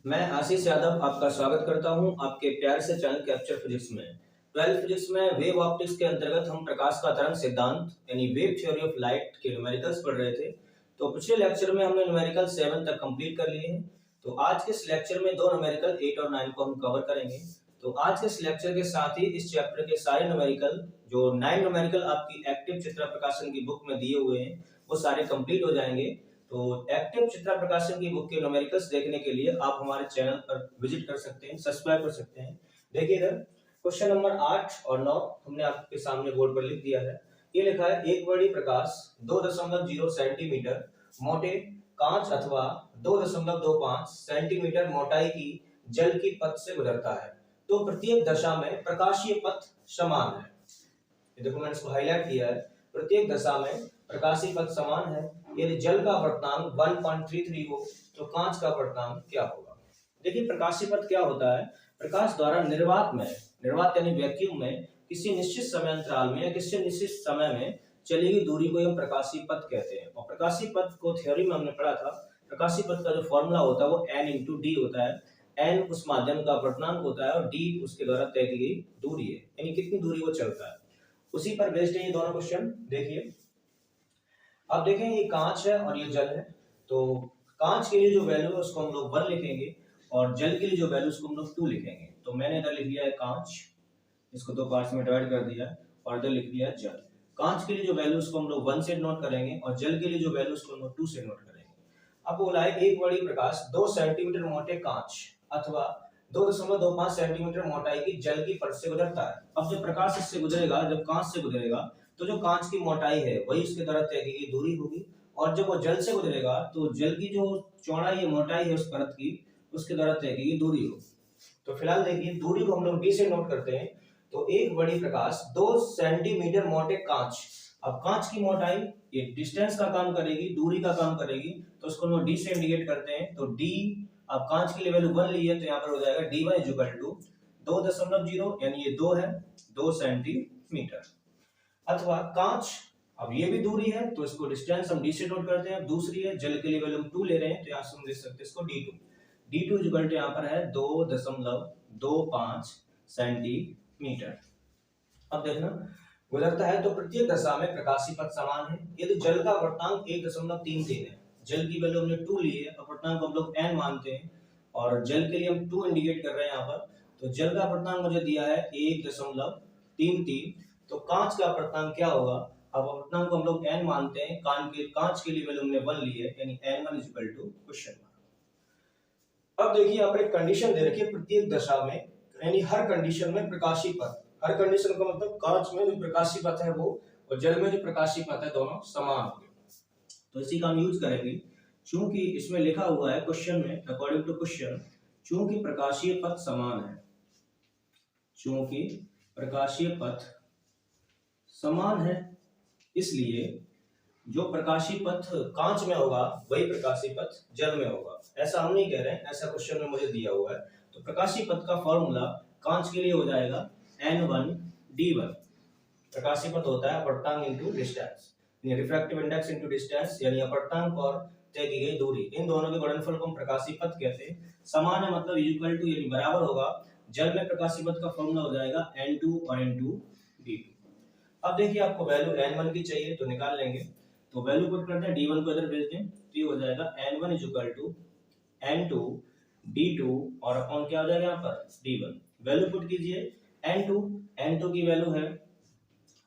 मैं आशीष यादव आपका स्वागत करता हूं आपके प्यार से चैनल कैप्चर फिजिक्स में। 12th फिजिक्स में वेव ऑप्टिक्स के अंतर्गत हम प्रकाश का तरंग सिद्धांत यानी वेव थ्योरी ऑफ लाइट के न्यूमेरिकल्स पढ़ रहे थे। तो पिछले लेक्चर में हमने न्यूमेरिकल 7 तक कंप्लीट कर लिए हैं। तो आज के इस लेक्चर में दो न्यूमेरिकल 8 और 9 को हम कवर करेंगे। तो आज के इस लेक्चर के साथ ही इस चैप्टर के सारे न्यूमेरिकल जो 9 न्यूमेरिकल आपकी एक्टिव चित्रा प्रकाशन की बुक में दिए हुए हैं वो सारे कंप्लीट हो जाएंगे। तो एक्टिव चित्रा प्रकाशन की बुक के न्यूमेरिकल्स देखने के लिए आप हमारे चैनल पर विजिट कर सकते हैं, सब्सक्राइब कर सकते हैं। देखिए इधर क्वेश्चन नंबर 8 और 9 हमने आपके सामने बोर्ड पर लिख दिया है। ये लिखा है एक वर्णी प्रकाश 2.0 सेंटीमीटर मोटे कांच अथवा 2.25 सेंटीमीटर मोटाई की जल की पथ से गुजरता है तो प्रत्येक दशा में प्रकाशीय पथ समान है। ये देखो मैंने इसको हाईलाइट किया है, प्रत्येक दशा में प्रकाशीय पथ समान है। यदि जल का अपवर्तनांक 1.33 हो तो कांच का अपवर्तनांक क्या होगा। देखिए प्रकाशीय पथ क्या होता है। प्रकाश द्वारा निर्वात यानी वैक्यूम में किसी निश्चित समय अंतराल में या किसी निश्चित समय में चली गई दूरी को हम प्रकाशीय पथ कहते हैं। और प्रकाशीय पथ को थ्योरी में हमने पढ़ा था। प्रकाशीय पथ का जो फॉर्मूला होता है वो n इंटू डी होता है। n उस माध्यम का अपवर्तनांक होता है और d उसके द्वारा तय की गई दूरी है, यानी कितनी दूरी वो चलता है। उसी पर बेस्ड है ये दोनों क्वेश्चन। देखिए अब देखें ये कांच है और ये जल है। तो कांच के लिए जो वैल्यू है उसको हम लोग 1 लिखेंगे और जल के लिए जो वैल्यू उसको हम लोग 2 लिखेंगे। तो मैंने इधर लिख लिया है कांच, इसको दो पार्ट्स में डिवाइड कर दिया और इधर लिख दिया है जल। कांच के लिए जो वैल्यू उसको हम लोग 1 से नोट करेंगे और जल के लिए जो वैल्यू उसको हम लोग 2 से नोट करेंगे। अब बोला है एक वर्णी प्रकाश 2 सेंटीमीटर मोटे कांच अथवा 2.25 सेंटीमीटर मोटाई की जल की परत से गुजरता है। अब जब प्रकाश इससे गुजरेगा, जब कांच से गुजरेगा तो जो कांच की मोटाई है वही उसके द्वारा तय की गई दूरी होगी और जब वो जल से गुजरेगा तो जल की जो चौड़ाई है, मोटाई है उस परत की, उसके द्वारा तय की गई दूरी होगी। तो फिलहाल देखिए दूरी को हम लोग डी से नोट करते हैं। तो एक वर्णी प्रकाश 2 सेंटीमीटर मोटे कांच, अब कांच की मोटाई ये डिस्टेंस का काम करेगी, दूरी का काम करेगी, तो उसको हम डी से इंडिकेट करते हैं। तो डी, अब कांच की लेवल 1 ली है तो यहाँ पर हो जाएगा d1 2.0 यानी ये 2 है, 2 सेंटीमीटर। अथवा कांच, अब ये भी दूरी है तो इसको डिस्टेंस हम डी से नोट करते हैं। दूसरी है जल के लिए वैल्यू हम 2 ले रहे हैं तो यहाँ से हम लिख सकते हैं इसको d2 यहाँ पर है 2.25 सेंटीमीटर। अब देखना गुजरता है तो प्रत्येक दशा में प्रकाशीय पथ समान है। यदि जल का अपवर्तनांक 1.33 है, जल की वैल्यू हमने 2 ली है, अपवर्तनांक हम लोग n मानते हैं और जल के लिए हम 2 इंडिकेट कर रहे हैं यहाँ पर। तो जल का अपवर्तनांक मुझे दिया है 1.33, तो कांच का अपवर्तनांक क्या होगा। अब अपवर्तनांक को हम लोग n मानते हैं, कांच के लिए वैल्यू हमने 1 ली है यानी n1 क्वेश्चन मार्क। अब देखिए यहाँ पर एक कंडीशन दे रखी है प्रत्येक दशा में, यानी हर कंडीशन में प्रकाशीय पथ, हर कंडीशन का मतलब कांच में जो प्रकाशीय पथ है वो और जल में जो प्रकाशीय पथ है दोनों समान होंगे। तो इसी का हम यूज करेंगे। चूंकि इसमें लिखा हुआ है क्वेश्चन में, अकॉर्डिंग टू क्वेश्चन, चूंकि प्रकाशीय पथ समान है, चूंकि प्रकाशीय पथ समान है इसलिए जो प्रकाशीय पथ कांच में होगा वही प्रकाशीय पथ जल में होगा। ऐसा हम नहीं कह रहे हैं, ऐसा क्वेश्चन में मुझे दिया हुआ है। तो प्रकाशीय पथ का फॉर्मूला कांच के लिए हो जाएगा n1d1। प्रकाशीय पथ होता है अपवर्तनांक इनटू डिस्टेंस, यानी रिफ्रैक्टिव इंडेक्स इनटू डिस्टेंस, यानी अपवर्तनांक और तय की गई दूरी, इन दोनों के गुणनफल को हम प्रकाशीय पथ कहते हैं। समान है मतलब इक्वल टू यानी बराबर होगा। जल में प्रकाशीय पथ का फॉर्मूला हो जाएगा n2 और n2d2। अब देखिए आपको वैल्यू n1 की चाहिए तो निकाल लेंगे। तो वैल्यू पुट करते हैं, d1 को इधर भेज दें तो ये हो जाएगा n1 n2 d2 और अपॉन क्या हो जाएगा यहाँ पर d1। वैल्यू पुट कीजिए, n2 की वैल्यू है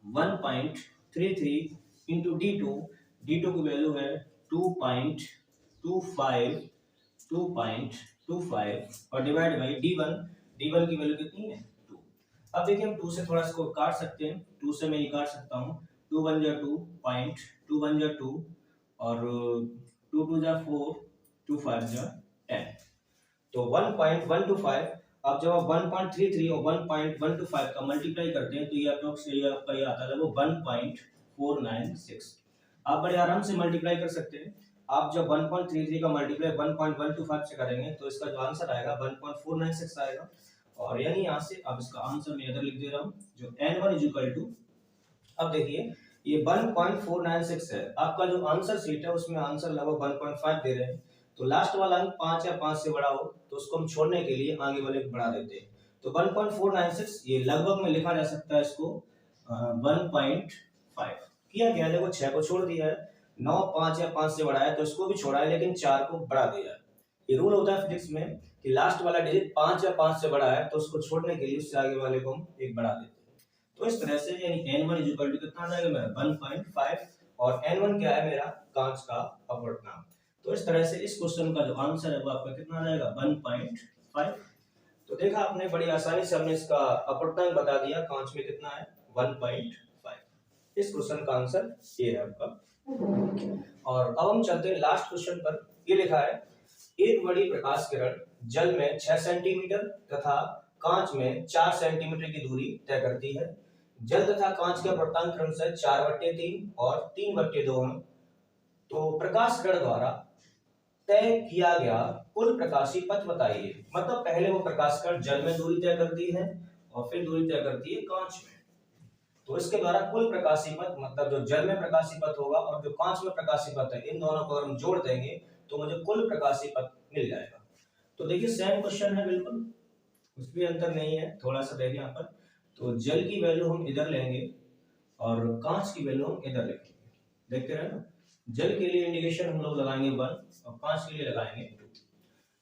1.33 इंटू d2 की वैल्यू है 2.25 और डिवाइड बाई d1 की वैल्यू कितनी है 2। अब देखिए हम 2 से थोड़ा इसको काट सकते हैं, 2 से मैं निकाल सकता हूँ, 2 1 जा 2 पॉइंट, 2 1 जा 2 और 2 2 जा 4, 2 5 जा 10, तो 1.125। अब जब आप 1.33 और 1.125 का मल्टीप्लाई करते हैं तो ये आपका ये आता है वो 1.496। आप बड़े आराम से मल्टीप्लाई कर सकते हैं। आप जब 1.33 का मल्टीप्लाई 1.125 से करेंगे तो इसका जो आंसर आएगा 1.496 आएगा। और यानी यहाँ से अब इसका आंसर मैं इधर लिख दे रहा हूँ जो n1 अब देखिए ये 1.496 है। आपका जो आंसर सीट है उसमें आंसर लगभग 1.5 दे रहे हैं, तो तो लास्ट वाला अंक 5 या 5 से बड़ा हो तो उसको हम छोड़ने के लिए आगे वाले को बढ़ा देते हैं। तो 1.496 ये लगभग में लिखा जा सकता है इसको 1.5 किया गया। देखो 6 को छोड़ दिया है, 9 5 या 5 से बड़ा है तो इसको भी छोड़ा है, लेकिन 4 को बढ़ा दिया है। ये रूल होता है फिजिक्स में कि लास्ट वाला डिजिट 5 या 5 से बड़ा है तो उसको छोड़ने के लिए उससे आगे वाले को हम एक बढ़ा देते हैं। तो इस तरह से यानी n1 कितना आ जाएगा मेरा 1.5 और n1 क्या है मेरा कांच का अपवर्तनांक। तो इस तरह से इस क्वेश्चन का जो आंसर है वो आपका कितना आ जाएगा 1.5। तो देखा आपने बड़ी आसानी से हमने इसका अपवर्तनांक बता दिया, कांच में कितना है 1.5। इस क्वेश्चन का आंसर ये है आपका। और अब हम चलते हैं लास्ट क्वेश्चन पर। ये लिखा है एक बड़ी प्रकाश किरण जल में 6 सेंटीमीटर तथा कांच में 4 सेंटीमीटर की दूरी तय करती है। जल तथा कांच का अपवर्तनांक क्रमशः 4/3 और 3/2 है। तो प्रकाश किरण द्वारा तय किया गया कुल प्रकाशीय पथ बताइए। मतलब पहले वो प्रकाश किरण जल में दूरी तय करती है और फिर दूरी तय करती है कांच में। तो इसके द्वारा कुल प्रकाशीय पथ मतलब जो जल में प्रकाशीय पथ होगा और जो कांच में प्रकाशीय पथ है, इन दोनों को अगर हम जोड़ देंगे तो मुझे कुल प्रकाशीय पथ मिल जाएगा। तो देखिए सेम क्वेश्चन है, बिल्कुल उसमें अंतर नहीं है। थोड़ा सा देखिए यहाँ पर, तो जल की वैल्यू हम इधर लेंगे और कांच की वैल्यू हम इधर लिखेंगे। देखते रहे ना, जल के लिए इंडिकेशन हम लोग लगाएंगे 1 और कांच के लिए लगाएंगे 2।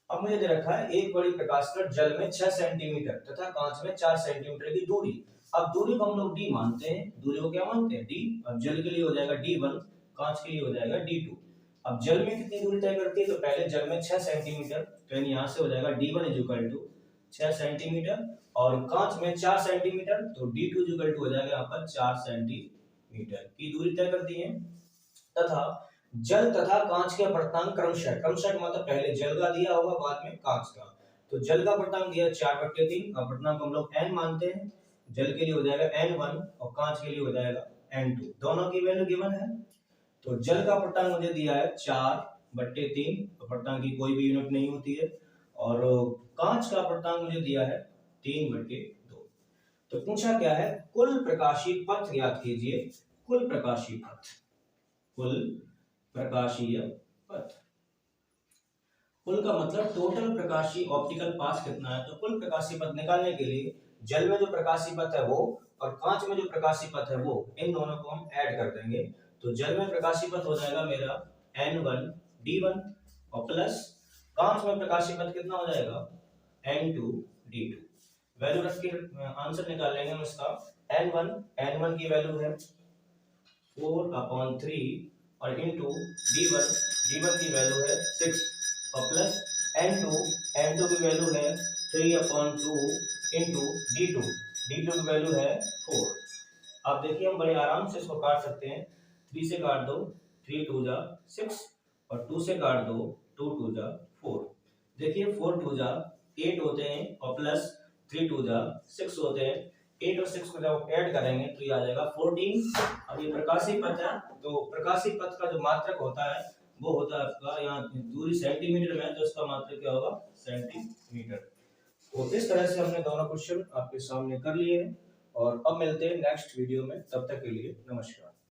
अब मुझे दे रखा है एक बड़ी प्रकाश किरण जल में 6 सेंटीमीटर तथा कांच में 4 सेंटीमीटर की दूरी। अब दूरी को हम लोग d मानते हैं, दूरी को क्या मानते हैं d। अब जल के लिए हो जाएगा d1, कांच के लिए हो जाएगा d2। अब जल में कितनी दूरी तय करती है, तो पहले जल में 6 सेंटीमीटर, तो यानी यहाँ से हो जाएगा d1 6 सेंटीमीटर और कांच में 4 सेंटीमीटर, तो d2 हो जाएगा यहाँ पर 4 सेंटीमीटर की दूरी तय करती है। तथा जल तथा कांच के अपवर्तनांक क्रमशः मतलब पहले जल का दिया होगा बाद में कांच का। तो जल का अपवर्तनांक दिया 4/3, अपवर्तनांक हम लोग n मानते हैं। जल के लिए हो जाएगा n1 और कांच के लिए हो जाएगा n2, दोनों की वैल्यू गिवन है। तो जल का अपवर्तनांक मुझे दिया है 4/3, अपवर्तनांक की कोई भी यूनिट नहीं होती है, और कांच का अपवर्तनांक मुझे दिया है 3/2। तो पूछा क्या है कुल प्रकाशीय पथ ज्ञात कीजिए। कुल प्रकाशीय पथ, कुल प्रकाशीय पथ, कुल का मतलब टोटल प्रकाशीय ऑप्टिकल पाथ कितना है। तो कुल प्रकाशीय पथ निकालने के लिए जल में जो प्रकाशीय पथ है वो और कांच में जो प्रकाशीय पथ है वो, इन दोनों को हम ऐड कर देंगे। तो जल में प्रकाशीय पथ हो जाएगा मेरा n1 d1 और प्लस कांच में प्रकाशीय पथ कितना हो जाएगा n2 d2। वैल्यू रख के आंसर निकाल लेंगे हम इसका। n1 की वैल्यू है 4/3 और इंटू d1 की वैल्यू है 6 और प्लस n2 की वैल्यू है 3/2 इंटू d2 की वैल्यू है 4। आप देखिए हम बड़े आराम से इसको काट सकते हैं। 3 से काट दो 3 2 जा 6 और 2 से काट दो 2 2 जा 4। देखिए 4 2 जा 8 होते हैं और प्लस 3 2 जा 6 होते हैं। 8 और 6 को जब ऐड करेंगे तो ये आ जाएगा 14। अब ये प्रकाशीय पथ है, तो प्रकाशीय पथ का जो मात्रक होता है वो होता है आपका, यहाँ दूरी सेंटीमीटर में है तो इसका मात्रक क्या होगा सेंटीमीटर। तो इस तरह से हमने दोनों क्वेश्चन आपके सामने कर लिए हैं और अब मिलते हैं नेक्स्ट वीडियो में। तब तक के लिए नमस्कार।